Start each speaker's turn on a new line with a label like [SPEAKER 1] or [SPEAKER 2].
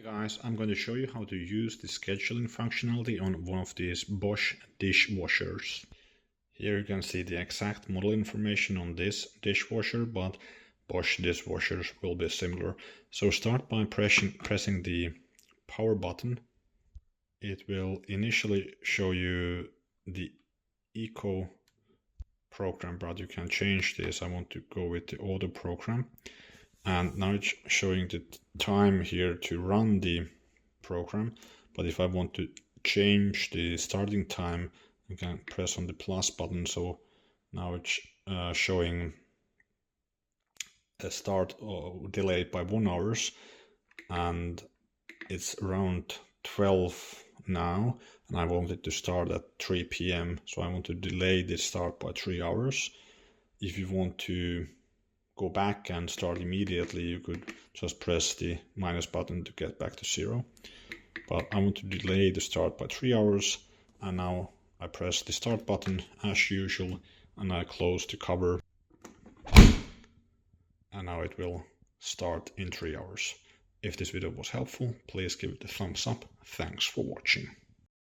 [SPEAKER 1] Hey guys, I'm going to show you how to use the scheduling functionality on one of these Bosch dishwashers. Here you can see the exact model information on this dishwasher, but Bosch dishwashers will be similar. So start by pressing the power button. It will initially show you the eco program, but you can change this. I want to go with the auto program. And now it's showing the time here to run the program, but if I want to change the starting time, I can press on the plus button. So now it's showing a start delayed by 1 hour, and it's around 12 now, and I want it to start at 3 p.m. So I want to delay the start by 3 hours. If you want to go back and start immediately, you could just press the minus button to get back to 0. But I want to delay the start by 3 hours, and now I press the start button as usual, and I close the cover, and now it will start in 3 hours. If this video was helpful, please give it a thumbs up. Thanks for watching.